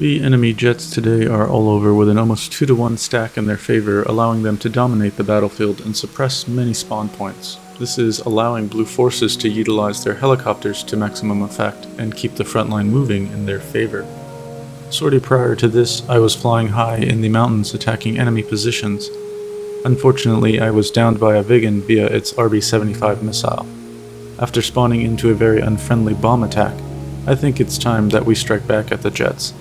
The enemy jets today are all over with an almost 2-to-1 stack in their favor, allowing them to dominate the battlefield and suppress many spawn points. This is allowing blue forces to utilize their helicopters to maximum effect and keep the front line moving in their favor. Sortie prior to this, I was flying high in the mountains attacking enemy positions. Unfortunately, I was downed by a Viggen via its RB-75 missile. After spawning into a very unfriendly bomb attack, I think it's time that we strike back at the jets.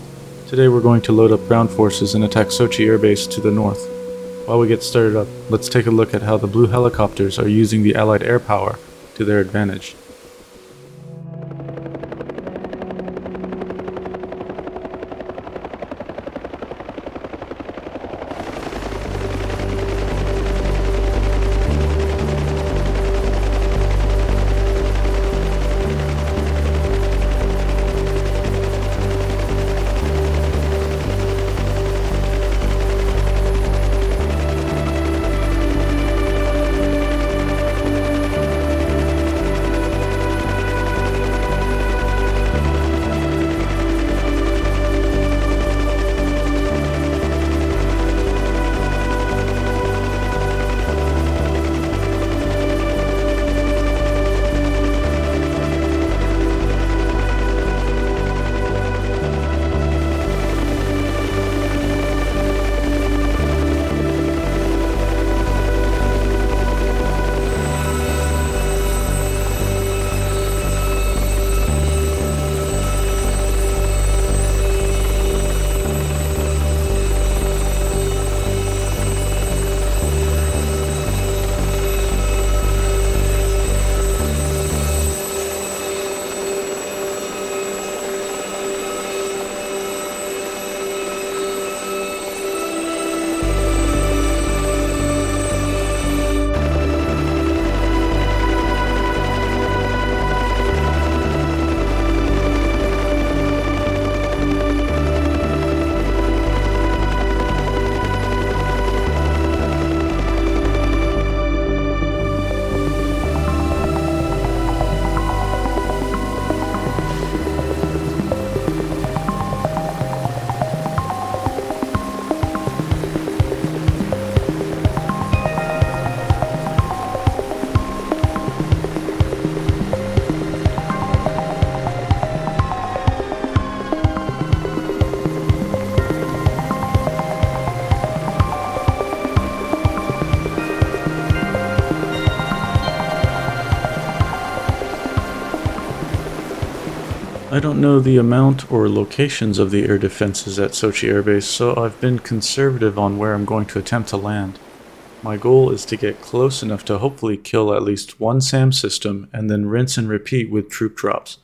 Today we're going to load up ground forces and attack Sochi Airbase to the north. While we get started up, let's take a look at how the blue helicopters are using the Allied air power to their advantage. I don't know the amount or locations of the air defenses at Sochi Airbase, so I've been conservative on where I'm going to attempt to land. My goal is to get close enough to hopefully kill at least one SAM system and then rinse and repeat with troop drops.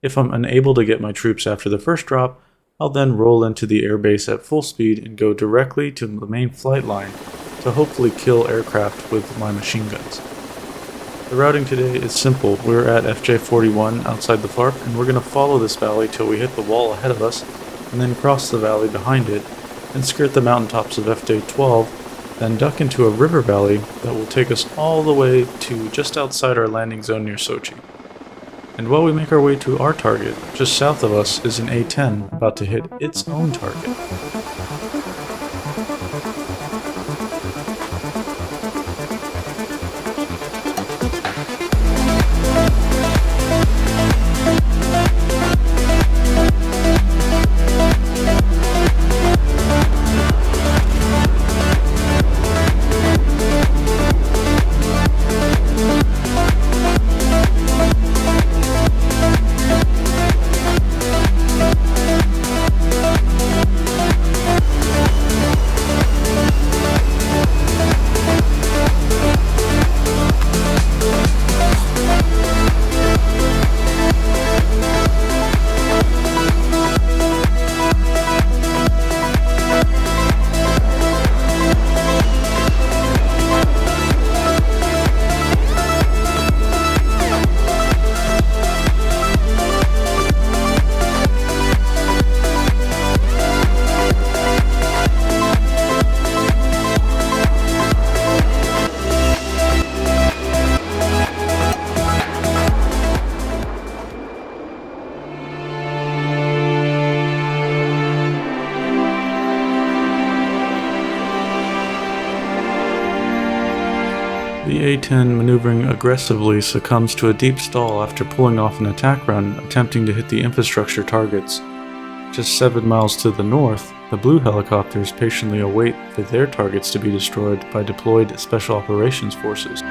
If I'm unable to get my troops after the first drop, I'll then roll into the airbase at full speed and go directly to the main flight line to hopefully kill aircraft with my machine guns. The routing today is simple. We're at FJ41 outside the FARP, and we're going to follow this valley till we hit the wall ahead of us, and then cross the valley behind it, and skirt the mountaintops of FJ12, then duck into a river valley that will take us all the way to just outside our landing zone near Sochi. And while we make our way to our target, just south of us is an A-10 about to hit its own target. The A-10 maneuvering aggressively succumbs to a deep stall after pulling off an attack run attempting to hit the infrastructure targets. Just 7 miles to the north, the blue helicopters patiently await for their targets to be destroyed by deployed Special Operations Forces.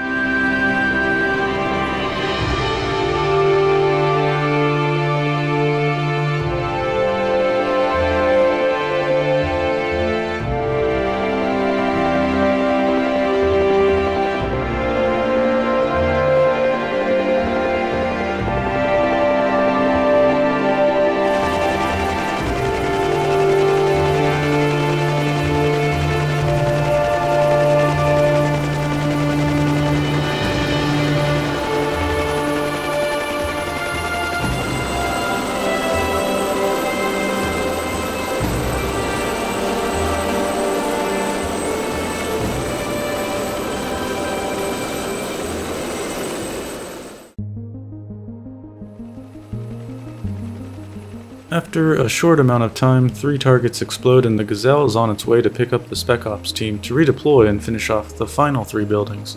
After a short amount of time, 3 targets explode and the Gazelle is on its way to pick up the Spec Ops team to redeploy and finish off the final 3 buildings.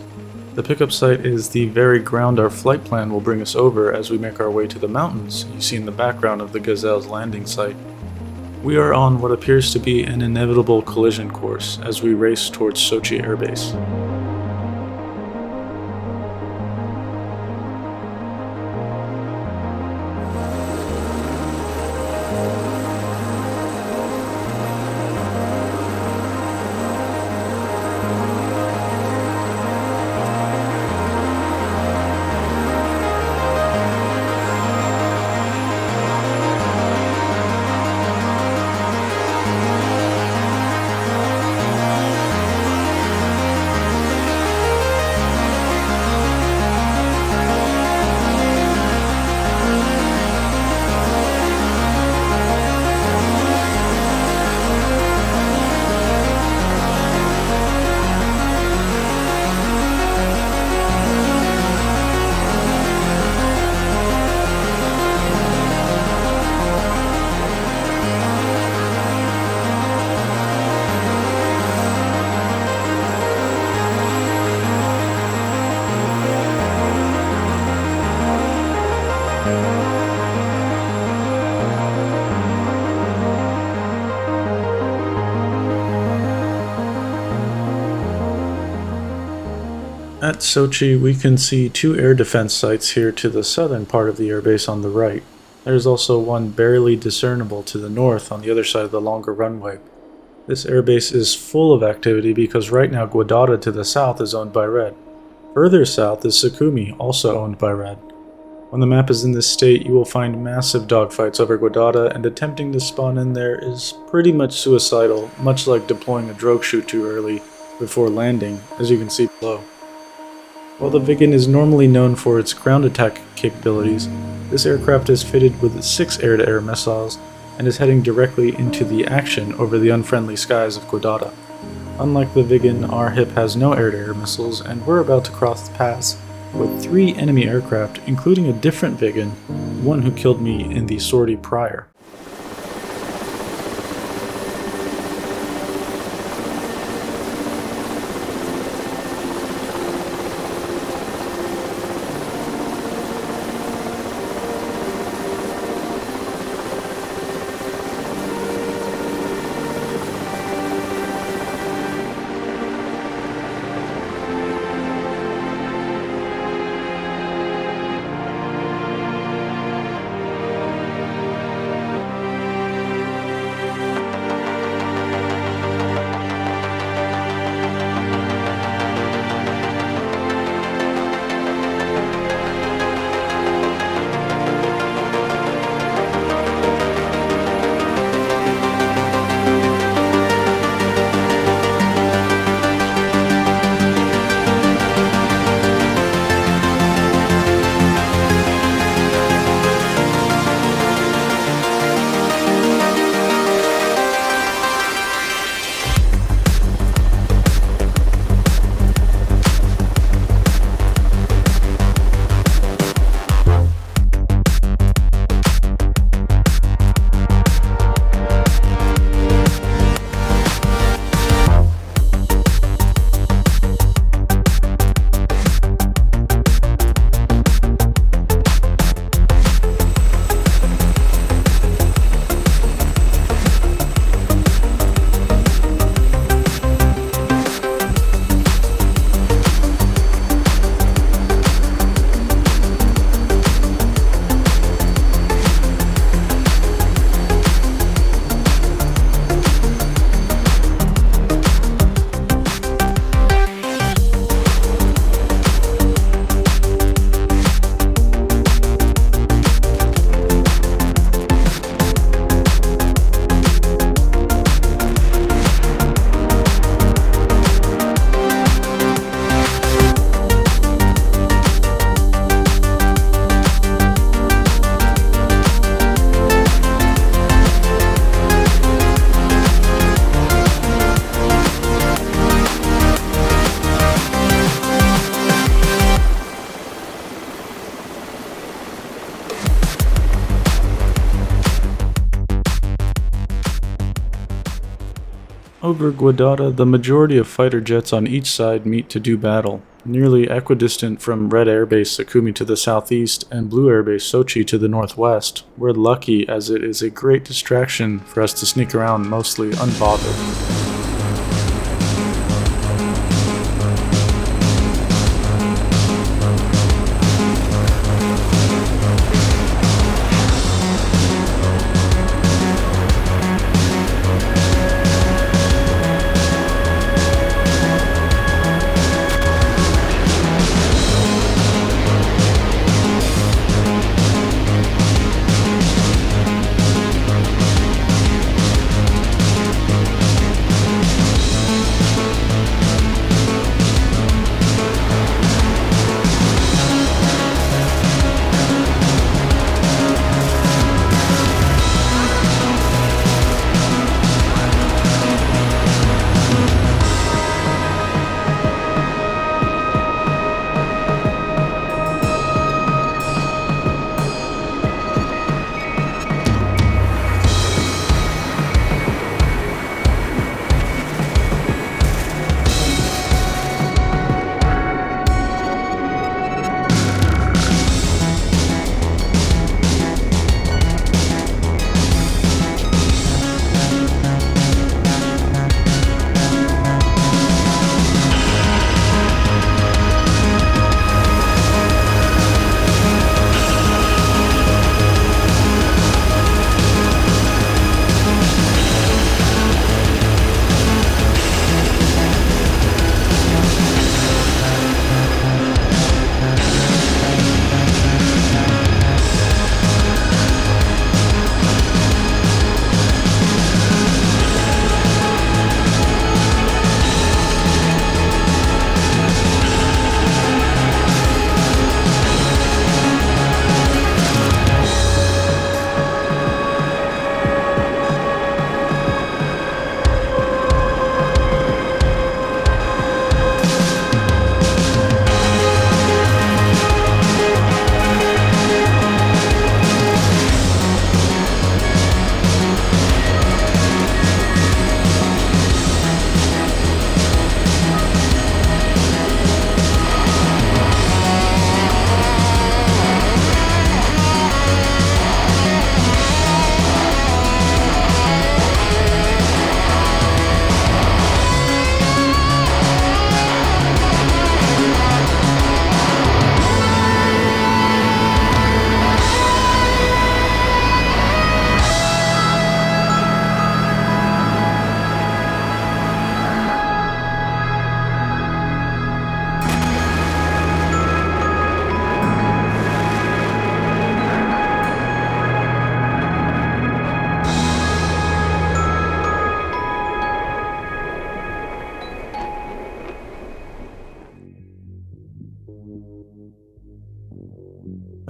The pickup site is the very ground our flight plan will bring us over as we make our way to the mountains you see in the background of the Gazelle's landing site. We are on what appears to be an inevitable collision course as we race towards Sochi Airbase. At Sochi, we can see 2 air defense sites here to the southern part of the airbase on the right. There's also one barely discernible to the north on the other side of the longer runway. This airbase is full of activity because right now Guadada to the south is owned by Red. Further south is Sukhumi, also owned by Red. When the map is in this state, you will find massive dogfights over Guadada, and attempting to spawn in there is pretty much suicidal, much like deploying a drogue chute too early before landing, as you can see below. While the Viggen is normally known for its ground attack capabilities, this aircraft is fitted with 6 air-to-air missiles and is heading directly into the action over the unfriendly skies of Guadada. Unlike the Viggen, our HIP has no air-to-air missiles, and we're about to cross paths with 3 enemy aircraft, including a different Viggen, one who killed me in the sortie prior. Over Guadada, the majority of fighter jets on each side meet to do battle, nearly equidistant from Red Airbase Sakumi to the southeast and Blue Airbase Sochi to the northwest. We're lucky as it is a great distraction for us to sneak around mostly unbothered.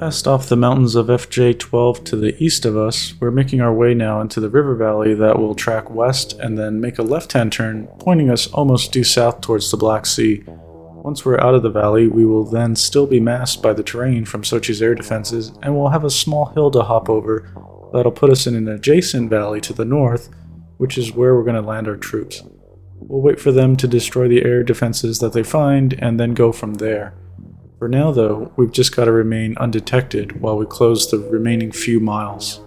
Past off the mountains of FJ12 to the east of us, we're making our way now into the river valley that will track west and then make a left-hand turn, pointing us almost due south towards the Black Sea. Once we're out of the valley, we will then still be masked by the terrain from Sochi's air defenses, and we'll have a small hill to hop over that'll put us in an adjacent valley to the north, which is where we're going to land our troops. We'll wait for them to destroy the air defenses that they find, and then go from there. For now, though, we've just got to remain undetected while we close the remaining few miles.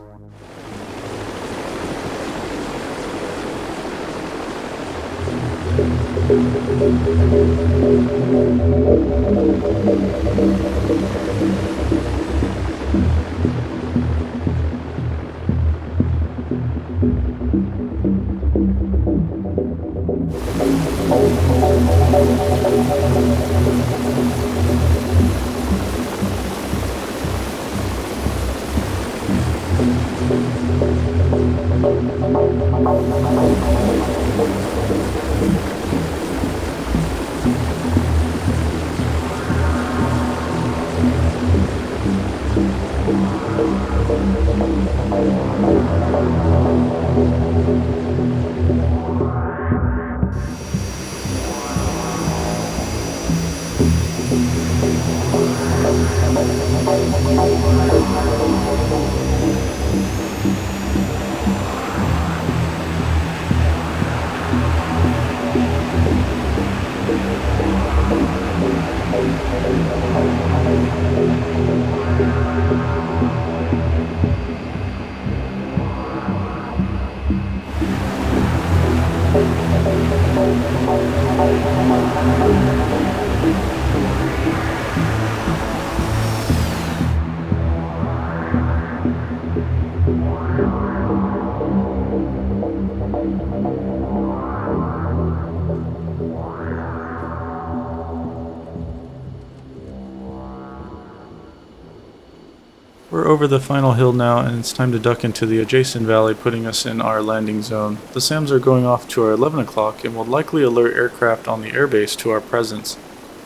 We're over the final hill now, and it's time to duck into the adjacent valley, putting us in our landing zone. The SAMs are going off to our 11 o'clock and will likely alert aircraft on the airbase to our presence.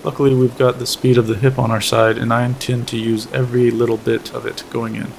Luckily, we've got the speed of the hip on our side, and I intend to use every little bit of it going in.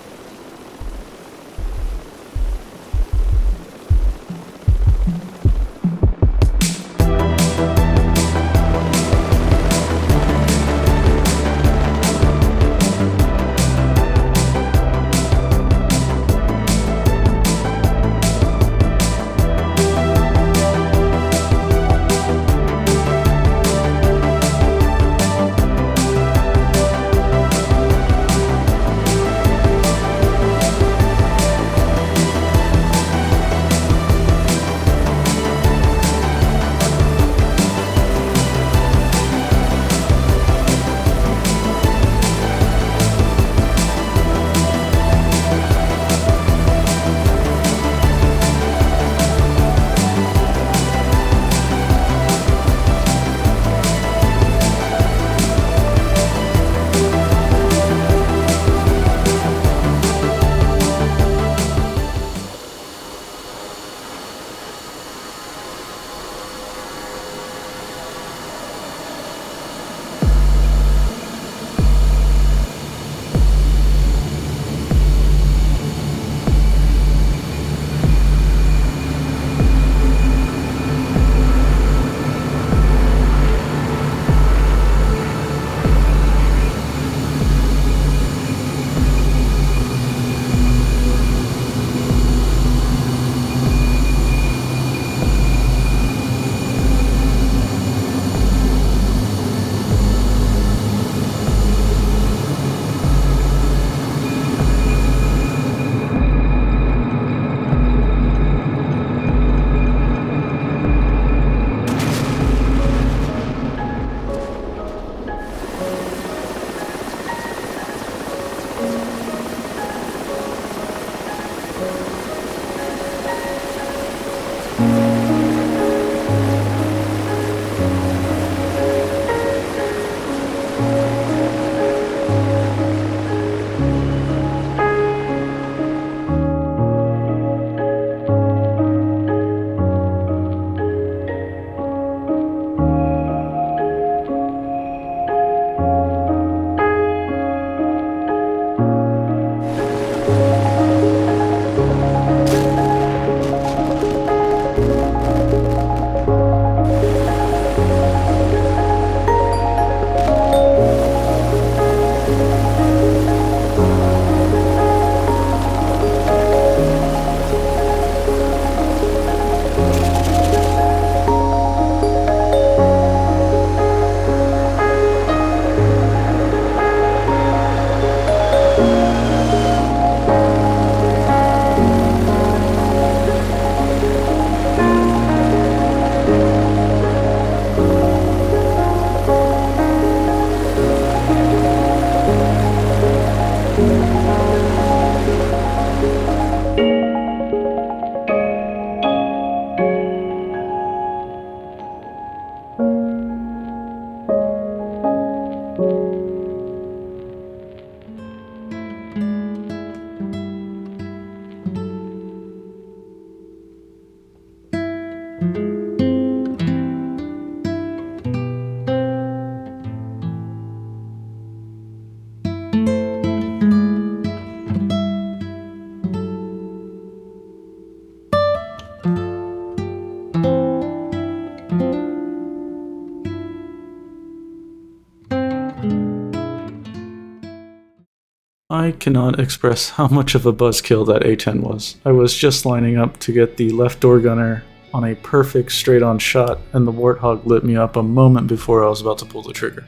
I cannot express how much of a buzzkill that A-10 was. I was just lining up to get the left door gunner on a perfect straight-on shot, and the Warthog lit me up a moment before I was about to pull the trigger.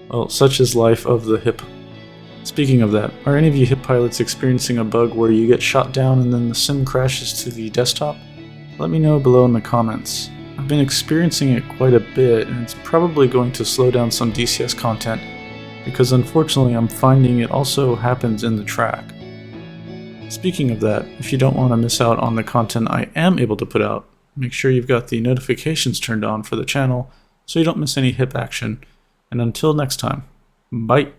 Well, such is life of the hip. Speaking of that, are any of you hip pilots experiencing a bug where you get shot down and then the sim crashes to the desktop? Let me know below in the comments. I've been experiencing it quite a bit, and it's probably going to slow down some DCS content, because unfortunately I'm finding it also happens in the track. Speaking of that, if you don't want to miss out on the content I am able to put out, make sure you've got the notifications turned on for the channel so you don't miss any hip action. And until next time, bye!